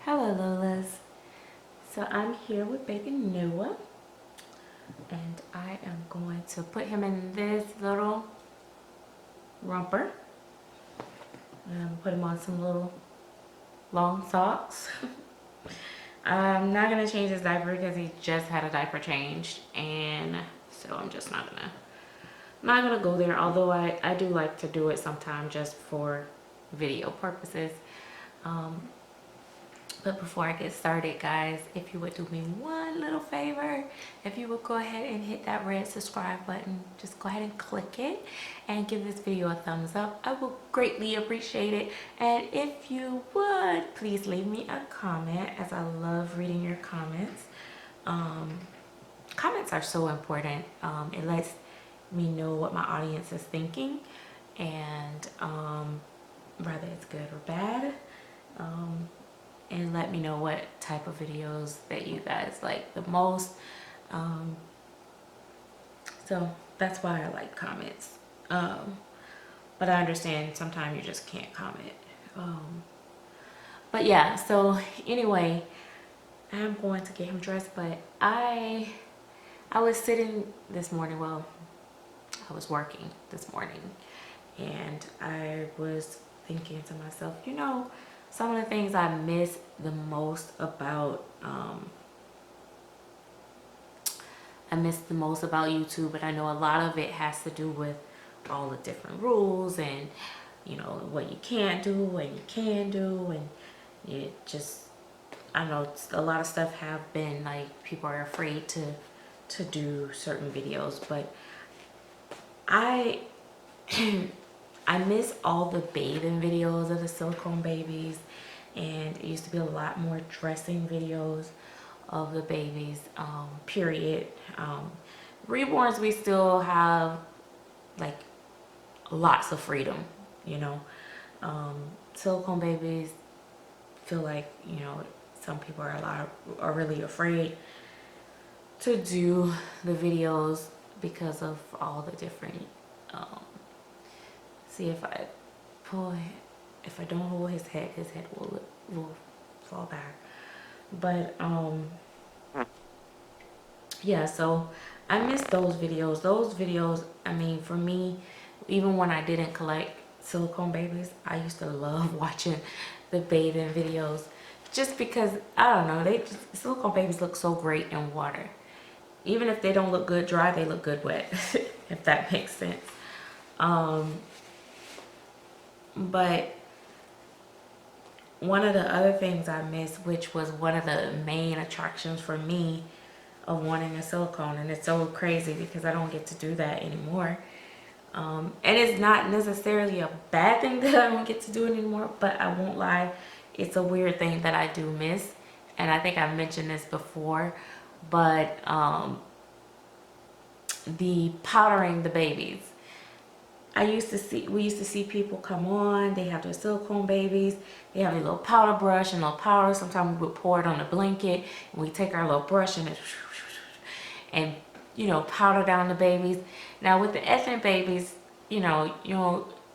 Hello Lolas. So I'm here with baby Noah and I am going to put him in this little romper and put him on some little long socks. I'm not gonna change his diaper because he just had a diaper changed, and so I'm just not gonna go there, although I do like to do it sometime just for video purposes. But before I get started, guys, if you would do me one little favor, if you would go ahead and hit that red subscribe button, just go ahead and click it and give this video a thumbs up. I will greatly appreciate it. And if you would, please leave me a comment, as I love reading your comments. Comments are so important. It lets me know what my audience is thinking, and whether it's good or bad. And let me know what type of videos that you guys like the most. So that's why I like comments. But I understand sometimes you just can't comment. But yeah, so anyway, I'm going to get him dressed, but I was sitting this morning, well, I was working this morning, and I was thinking to myself, you know, some of the things I miss the most about YouTube, and I know a lot of it has to do with all the different rules and, you know, what you can't do, what you can do, and it just, I know a lot of stuff have been like, people are afraid to do certain videos, but I miss all the bathing videos of the silicone babies, and it used to be a lot more dressing videos of the babies, period. Reborns, we still have like lots of freedom, you know. Silicone babies, feel like, you know, some people are really afraid to do the videos because of all the different see, if I don't hold his head will fall back. But yeah, so I miss those videos. Those videos, I mean, for me, even when I didn't collect silicone babies, I used to love watching the bathing videos, just because, I don't know, silicone babies look so great in water. Even if they don't look good dry, they look good wet, if that makes sense. But one of the other things I miss, which was one of the main attractions for me of wanting a silicone, and it's so crazy because I don't get to do that anymore. And it's not necessarily a bad thing that I don't get to do it anymore, but I won't lie, it's a weird thing that I do miss. And I think I've mentioned this before, but the powdering the babies. We used to see people come on, they have their silicone babies, they have a little powder brush and a little powder. Sometimes we would pour it on a blanket, and we take our little brush and you know, powder down the babies. Now with the ethnic babies, you know,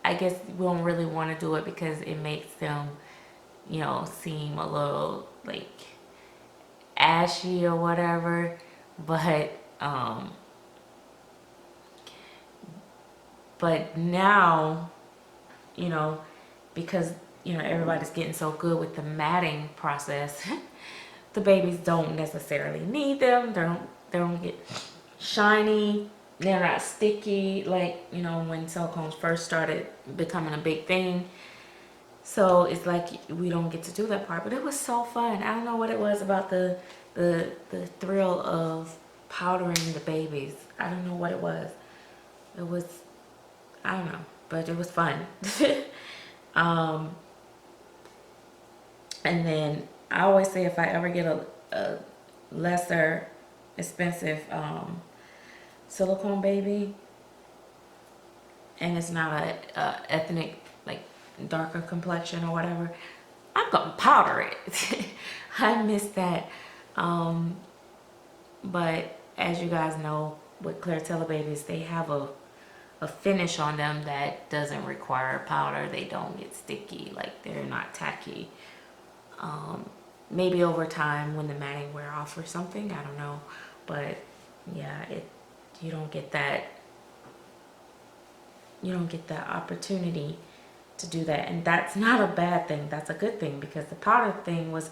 I guess we don't really want to do it because it makes them, you know, seem a little like ashy or whatever. But now, you know, because, you know, everybody's getting so good with the matting process, the babies don't necessarily need them. They don't get shiny. They're not sticky like, you know, when silicones first started becoming a big thing. So it's like we don't get to do that part, but it was so fun. I don't know what it was about the thrill of powdering the babies. I don't know what it was. It was, I don't know, but it was fun. And then I always say, if I ever get a lesser expensive silicone baby, and it's not a ethnic, like darker complexion or whatever, I'm gonna powder it. I miss that. But as you guys know, with Claritella babies, they have a finish on them that doesn't require powder. They don't get sticky, like they're not tacky. maybe over time when the matting wear off or something, I don't know. But yeah, you don't get that opportunity to do that. And that's not a bad thing, that's a good thing, because the powder thing was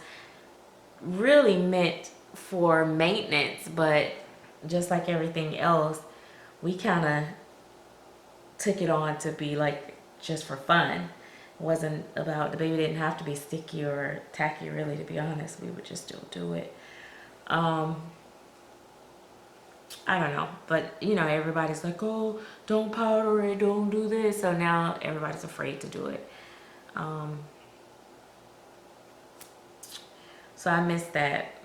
really meant for maintenance, but just like everything else, we kind of took it on to be like just for fun. It wasn't about, the baby didn't have to be sticky or tacky, really, to be honest. We would just still do it. I don't know, but you know, everybody's like, oh, don't powder it, don't do this. So now everybody's afraid to do it. So I missed that.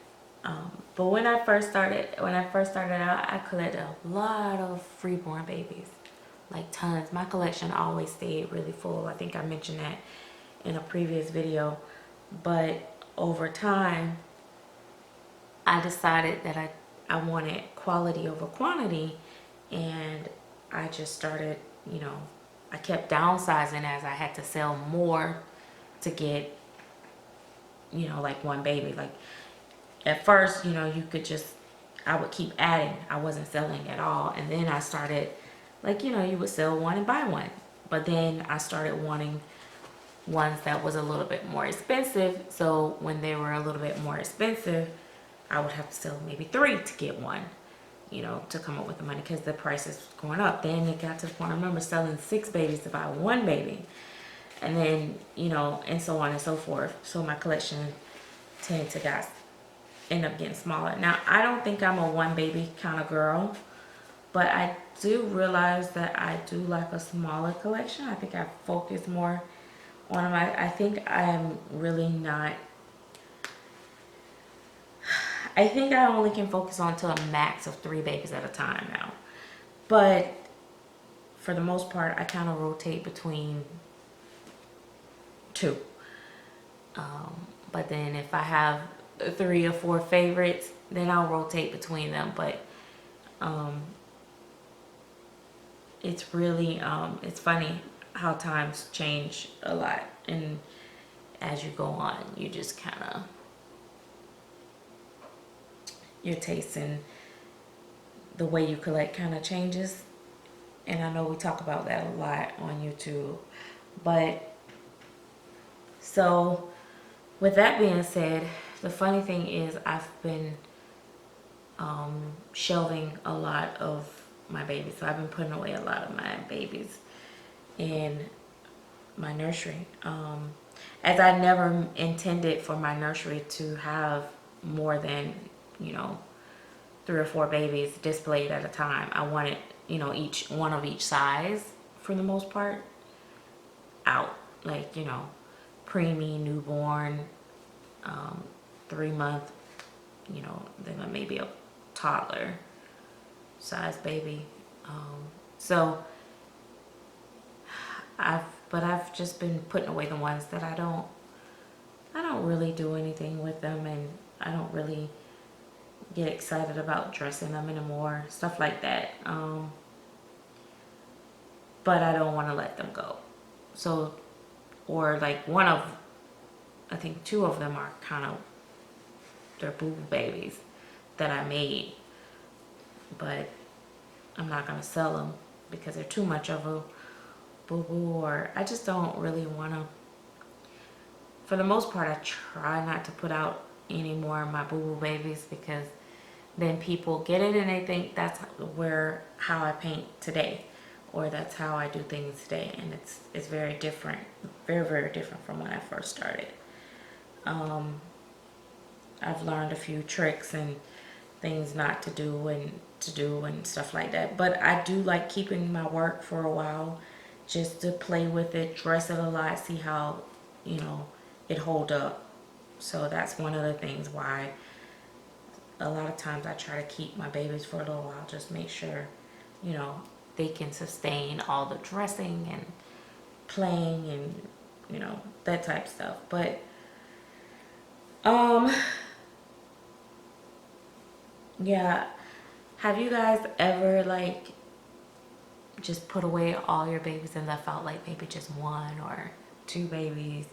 But when I first started out, I collected a lot of reborn babies, like tons. My collection always stayed really full. I think I mentioned that in a previous video. But over time, I decided that I wanted quality over quantity, and I just started, you know, I kept downsizing as I had to sell more to get, you know, like one baby. Like at first, you know, you could just, I would keep adding. I wasn't selling at all. And then I started, like, you know, you would sell one and buy one. But then I started wanting ones that was a little bit more expensive. So when they were a little bit more expensive, I would have to sell maybe 3 to get one, you know, to come up with the money, because the price is going up. Then it got to the point, I remember selling 6 babies to buy 1 baby. And then, you know, and so on and so forth. So my collection tended to end up getting smaller. Now, I don't think I'm a 1 baby kind of girl, but I do realize that I do like a smaller collection. I think I focus more on I think I am really not, I think I only can focus on to a max of 3 babies at a time now. But for the most part, I kind of rotate between 2. But then if I have 3 or 4 favorites, then I'll rotate between them. But it's really, it's funny how times change a lot. And as you go on, you just kind of, your taste and the way you collect kind of changes. And I know we talk about that a lot on YouTube. But so with that being said, the funny thing is I've been shelving a lot of my babies. So I've been putting away a lot of my babies in my nursery. As I never intended for my nursery to have more than, you know, 3 or 4 babies displayed at a time. I wanted, you know, each one of each size for the most part out. Like, you know, preemie, newborn, 3-month, you know, then maybe a toddler size baby. So I've just been putting away the ones that I don't really do anything with them, and I don't really get excited about dressing them anymore, stuff like that. But I don't want to let them go. So, or like I think 2 of them are kind of, they're boo-boo babies that I made, but I'm not going to sell them because they're too much of a boo-boo, or I just don't really want to. For the most part, I try not to put out any more of my boo-boo babies, because then people get it and they think that's how I paint today, or that's how I do things today, and it's very different, very, very different from when I first started. I've learned a few tricks and things not to do and stuff like that, but I do like keeping my work for a while, just to play with it, dress it a lot, see how, you know, it hold up. So that's one of the things why a lot of times I try to keep my babies for a little while, just make sure, you know, they can sustain all the dressing and playing and, you know, that type of stuff. But yeah, have you guys ever like just put away all your babies and left out like maybe just 1 or 2 babies?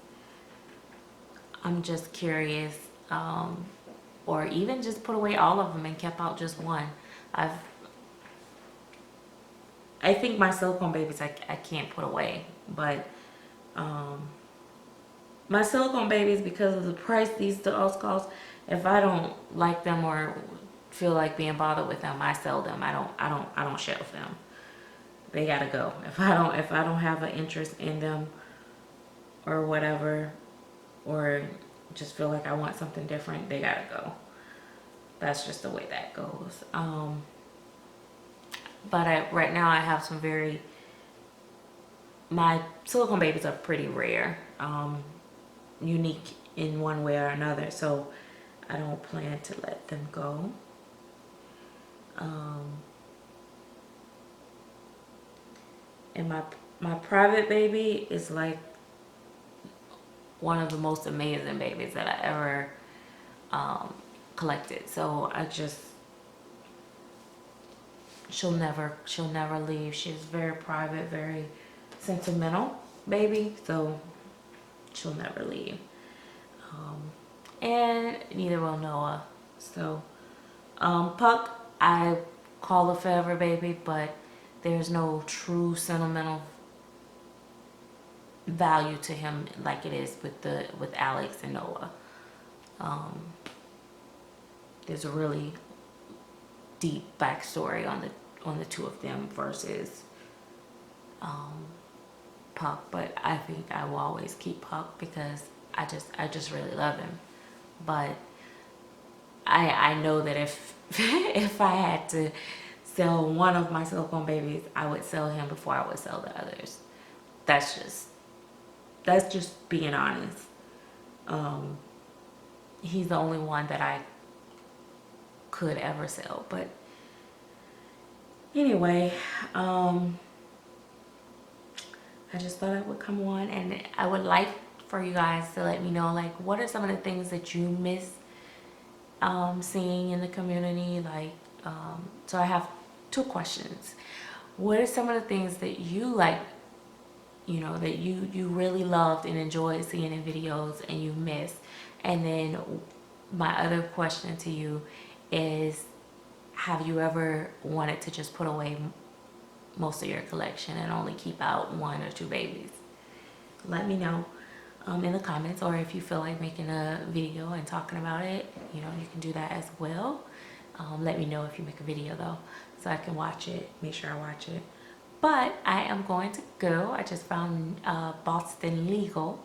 I'm just curious or even just put away all of them and kept out just one. I think my silicone babies I can't put away, but my silicone babies, because of the price these dolls cost, if I don't like them or feel like being bothered with them, I sell them. I don't shelf them. They gotta go. If I don't have an interest in them or whatever, or just feel like I want something different, they gotta go. That's just the way that goes. But right now I have some my silicone babies are pretty rare, unique in one way or another, so I don't plan to let them go. And my private baby is like one of the most amazing babies that I ever collected. So she'll never leave. She's very private, very sentimental baby, so she'll never leave. And neither will Noah. So Puck, I call a forever baby, but there's no true sentimental value to him like it is with Alex and Noah. There's a really deep backstory on the two of them versus Puck, but I think I will always keep Puck because I just really love him. But I know that if if I had to sell one of my silicone babies, I would sell him before I would sell the others. That's just being honest. He's the only one that I could ever sell. But anyway, I just thought I would come on, and I would like for you guys to let me know, like, what are some of the things that you miss seeing in the community. Like, so I have two questions. What are some of the things that you like, you know, that you really loved and enjoyed seeing in videos and you miss? And then my other question to you is, have you ever wanted to just put away most of your collection and only keep out one or two babies? Let me know in the comments, or if you feel like making a video and talking about it, you know, you can do that as well. Let me know if you make a video though, so I can watch it, make sure I watch it. But I am going to go. I just found Boston Legal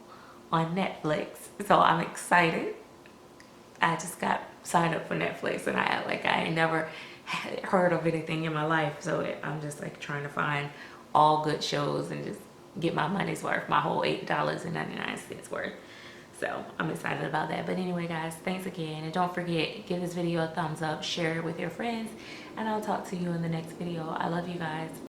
on Netflix, so I'm excited. I just got signed up for Netflix, and I ain't never heard of anything in my life, so I'm just like trying to find all good shows and just get my money's worth, my whole $8.99 worth. So I'm excited about that. But anyway, guys, thanks again, and don't forget, give this video a thumbs up, share it with your friends, and I'll talk to you in the next video. I love you guys.